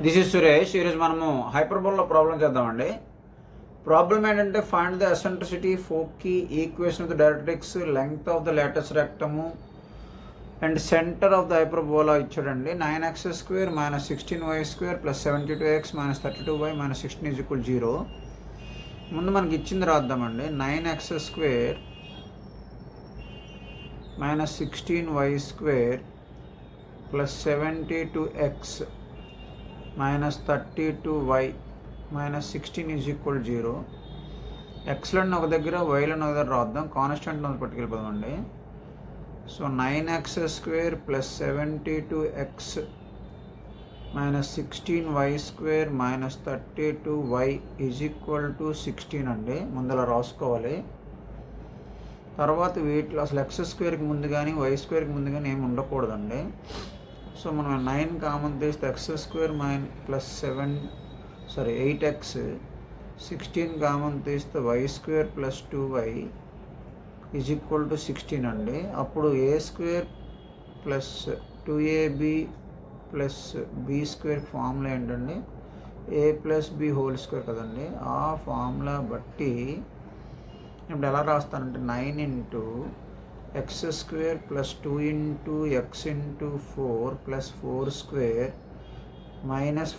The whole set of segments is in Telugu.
This is Suresh. ఈరోజు మనము హైపర్బోలా ప్రాబ్లం చేద్దామండి. ప్రాబ్లం ఏంటంటే find the eccentricity, foci, equation of the directrix, length of the latus rectum and centre of the hyperbola ఇచ్చాడండి. 9x² - 16y² + 72x - 32y - 16 = 0. ముందు మనకి ఇచ్చింది రాద్దామండి. 9x² - 16y² + 72x - 32y - 16 = 0. ఎక్స్లను ఒక దగ్గర, వైలను ఒక దగ్గర రాద్దాం. Constant పట్టుకెళ్ళిపోదామండి. So 9x² + 72x - 16y² - 32y = 16 అండి. ముందలా రాసుకోవాలి. తర్వాత వీటిలో అసలు x²కి ముందు కానీ y²కి ముందు కానీ ఏమి ఉండకూడదండి. సో మనం 9 కామన్ తీస్తే x² + 8x, 16 కామన్ తీస్తే y² + 2y = 16 అండి. అప్పుడు a² + 2ab + b² ఫార్ములా ఏంటండి? a + b² కదండి. ఆ ఫార్ములా బట్టి ఇప్పుడు ఎలా రాస్తానంటే 9 × x² + 2 × x × 4 + 4² -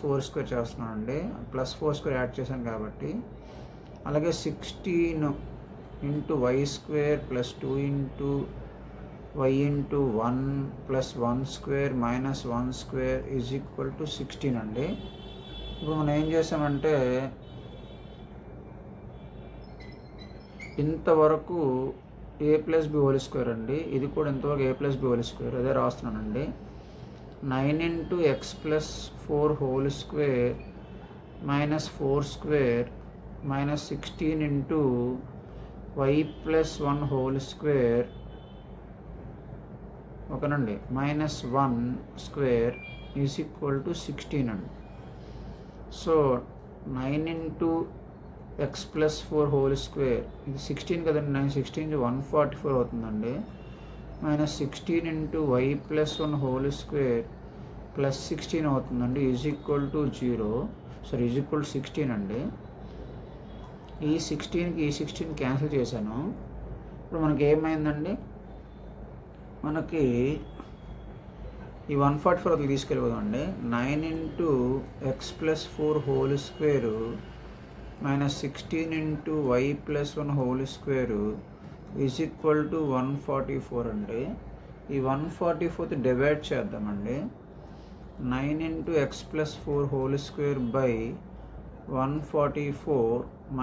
4² చేస్తున్నానండి. +4² యాడ్ చేశాను కాబట్టి. అలాగే 16 × y² + 2 × y × 1 + 1² - 1² = 16 అండి. ఇప్పుడు మనం ఏం చేసామంటే ఇంతవరకు a + b² అండి. ఇది కూడా ఇంతవరకు a + b². అదే రాస్తున్నానండి. 9 × x + 4² - 4² - 16 × y + 1² ఓకేనండి -1² = 16 అండి. సో 9 × x + 4² ఇది 16 కదండి. 9 16 × 144 అవుతుందండి. -16 × y + 1² + 16 అవుతుందండి. = 0. సారీ = 16 అండి. ఈ 16కి ఈ 16 క్యాన్సిల్ చేశాను. ఇప్పుడు మనకి ఏమైందండి? మనకి ఈ 144 అట్లా తీసుకెళ్ళిపోదామండి. 9 × x + 4² - 16 × y + 1² = 144 అండి. ఈ 144 డివైడ్ చేద్దామండి. 9 × x + 4² / 144 -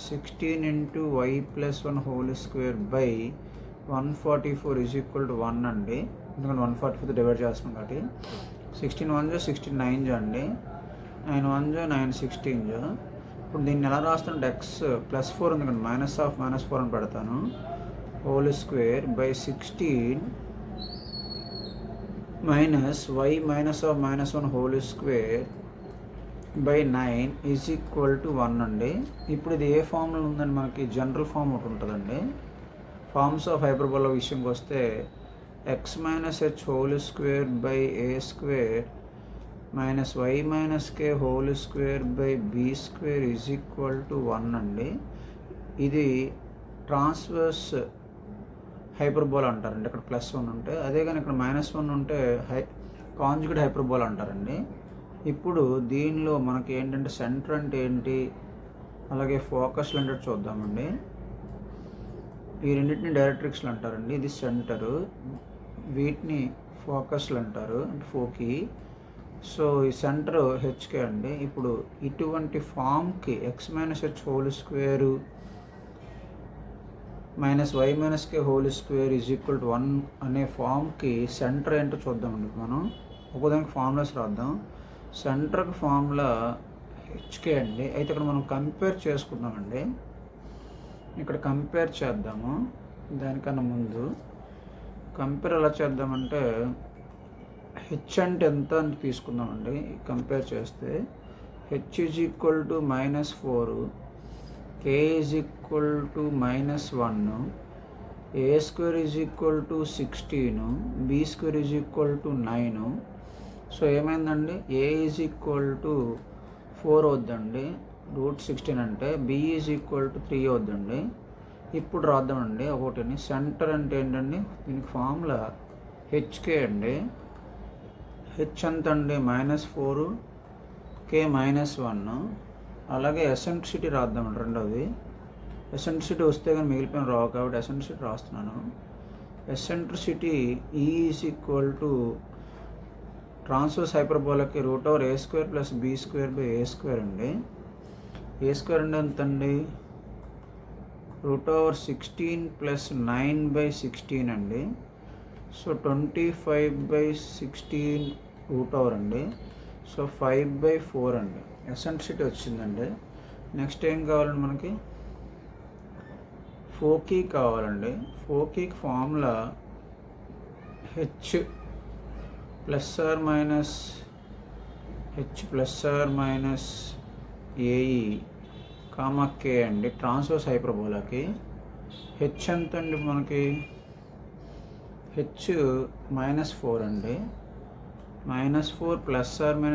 16 × y + 1² / 144 = 1 అండి. ఎందుకంటే 144 డివైడ్ చేస్తున్నాం కాబట్టి. 16 1 16 9 అండి. 9 1 9 16. ఇప్పుడు దీన్ని ఎలా రాస్తానంటే x +4 ఉంది కదా, -4 అని పెడతాను. (² / 16 - y - (1² / 9 = 1 అండి. ఇప్పుడు ఇది ఏ ఫామ్లో ఉందండి? మనకి జనరల్ ఫామ్ ఒకటి ఉంటుందండి. ఫార్మ్స్ ఆఫ్ హైపర్బోలా విషయంకి వస్తే x - h² - a² - y - k² b² = 1 అండి. ఇది ట్రాన్స్వర్స్ హైపర్బోలా అంటారండి. ఇక్కడ +1 ఉంటే, అదే కానీ ఇక్కడ -1 ఉంటే కాంజుగేట్ హైపర్బోలా అంటారండి. ఇప్పుడు దీనిలో మనకి ఏంటంటే సెంటర్ అంటే ఏంటి, అలాగే ఫోకస్లు అంటే చూద్దామండి. ఈ రెండింటిని డైరెక్ట్రిక్స్లు అంటారండి. ఇది సెంటరు, వీటిని ఫోకస్లు అంటారు, అంటే ఫోకీ. సో ఈ సెంటర్ హెచ్కే అండి. ఇప్పుడు ఇటువంటి ఫామ్కి x - h² - y - k² = 1 అనే ఫామ్కి సెంటర్ ఏంటో చూద్దామండి. మనం ఒకదానికి ఫార్ములాస్ రాద్దాం. సెంటర్కి ఫార్ములా హెచ్కే అండి. అయితే ఇక్కడ మనం కంపేర్ చేసుకుందామండి. ఇక్కడ కంపేర్ చేద్దాము. దానికన్నా ముందు కంపేర్ ఎలా చేద్దామంటే హెచ్ అంటే ఎంత అని తీసుకుందామండి. కంపేర్ చేస్తే h = -4, k = -1, a² = 16, b² = 9, so ఏమైందండి, ఏ ఈజ్ ఈక్వల్ టు 4 అవుద్దండి √16 అంటే, బి ఈజ్ ఈక్వల్ టు 3 అవుద్దండి. ఇప్పుడు రాద్దామండి ఒకటిని. సెంటర్ అంటే ఏంటండి, దీనికి ఫార్ములా హెచ్కే అండి. హెచ్ ఎంత అండి, -4 కే -1. అలాగే ఎసెంట్రిసిటీ రాద్దామండి రెండోది. ఎసెంట్రిసిటీ వస్తే కానీ మిగిలిపోయిన రావు కాబట్టి ఎసెంట్రిసిటీ రాస్తున్నాను. Eccentricity e is equal to transverse హైపర్బోలాకి √a² + b² అండి. a² అంటే ఎంత అండి, √16 + 9/16 అండి. సో 25/16 √ అండి. సో 5/4 అండి ఎసెంట్రిసిటీ వచ్చిందండి. నెక్స్ట్ ఏం కావాలండి మనకి, ఫోకీ కావాలండి. ఫోకీకి ఫార్ములా హెచ్ ± ఏఈ కే అండి ట్రాన్స్వర్స్ హైపర్బోలాకి. హెచ్ ఎంత అండి మనకి, హెచ్ -4 అండి. -4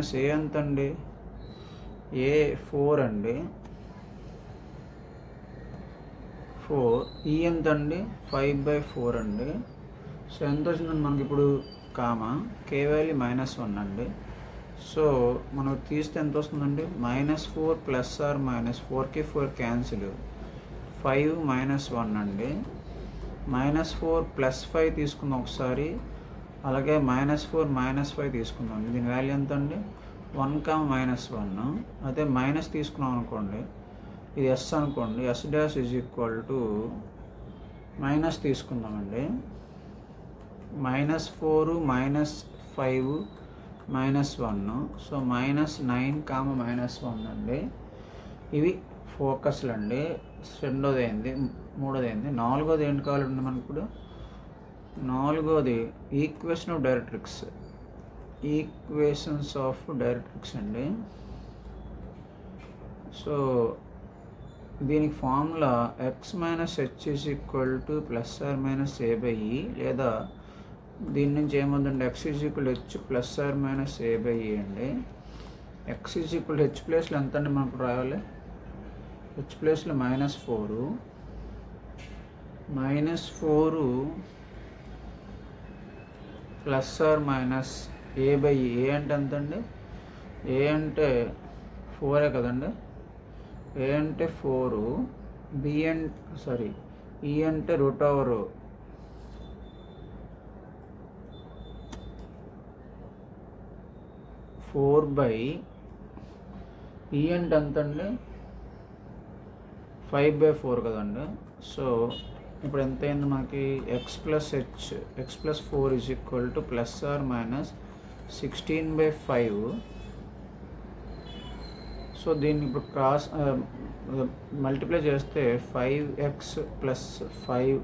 ± ఏ ఎంత అండి, ఏ 4 అండి. 4 ఈ ఎంత అండి, 5/4 అండి. సో ఎంత వచ్చిందండి మనకి ఇప్పుడు, కే వాల్యూ -1 అండి. సో మనం తీస్తే ఎంత వస్తుందండి, -4 ± 4కి 4 క్యాన్సిల్, 5 -1 అండి. -4 + 5 తీసుకుందాం ఒకసారి, అలాగే -4 -5 తీసుకుందాం. దీని వాల్యూ ఎంత అండి, 1, -1. అదే మైనస్ తీసుకున్నాం అనుకోండి, ఇది ఎస్ అనుకోండి, S' is equal to minus తీసుకుందామండి. -4 -5 -1. సో -9, -1 అండి. ఇవి ఫోకస్లు అండి. రెండోది అయింది, మూడోది అయింది. నాలుగోది ఏంటి కావాలండి మనకి ఇప్పుడు, నాలుగోది equation of directrix. Equations of directrix అండి. సో దీనికి ఫార్ములా x - h = ±a/e, లేదా దీని నుంచి ఏముందండి, x = h ± a/e అండి. x = h ప్లేస్లో ఎంత అండి మనకు రాయాలి, h ప్లేస్లో -4 ±a/e. ఏ అంటే ఎంత అండి, ఏ అంటే 4 కదండి, ఏ అంటే 4, బి అంటే ఈ అంటే √4 ఈ అంటే ఎంత అండి, 5/4 కదండి. సో ఇప్పుడు ఎంత అయింది మనకి, x + h, x + 4 = ±16/5. సో దీన్ని ఇప్పుడు మల్టిప్లై చేస్తే 5x + 5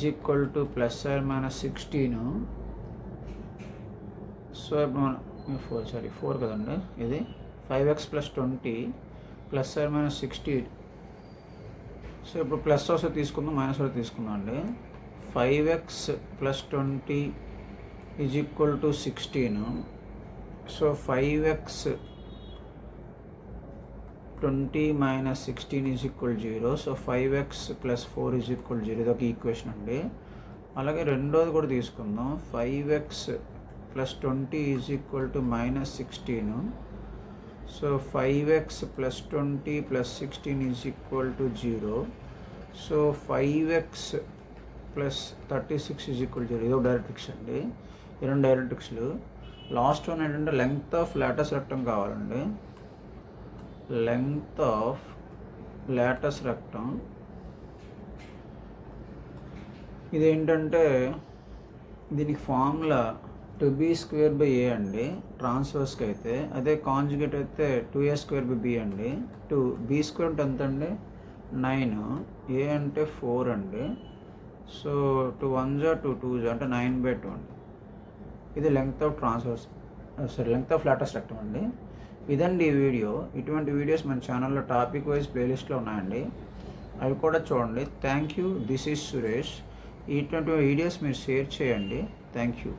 = ±16. సో ఇప్పుడు 4 కదండి, ఇది 5x + 20 ±16. సో ఇప్పుడు ప్లస్ వస్తే తీసుకుందాం, మైనస్ వస్తే తీసుకుందాం అండి. 5x + 20 = 16. So 5x 20 - 16 = 0. So 5x + 4 = 0. ఇది ఒక ఈక్వేషన్ అండి. అలాగే రెండోది కూడా తీసుకుందాం, 5x + 20 = -16. So 5x + 20 + 16 = 0. So 5x + 36 = 0. ఇది ఒక డైరెక్ట్రిక్స్ అండి. ఈ రెండు డైరెక్ట్రిక్స్లు. లాస్ట్ వన్ ఏంటంటే లెంగ్త్ ఆఫ్ లాటస్ రెక్టమ్ కావాలండి. లెంగ్త్ ఆఫ్ లాటస్ రెక్టమ్ ఇదేంటంటే, దీనికి ఫార్ములా 2b² a అండి ట్రాన్స్వర్స్కి అయితే. అదే కాంజుగేట్ అయితే 2a² b అండి. b² అంటే ఎంత అండి, 9, a అంటే 4 అండి. సో 2 1s 2 2s అంటే 9/2 అండి. ఇది length of length of Lotus rectum అండి. ఇదండి ఈ వీడియో. ఇటువంటి వీడియోస్ మన ఛానల్లో టాపిక్ వైజ్ ప్లేలిస్ట్లో ఉన్నాయండి, అవి కూడా చూడండి. Thank you. This is Suresh. ఇటువంటి వీడియోస్ మీరు షేర్ చేయండి. Thank you.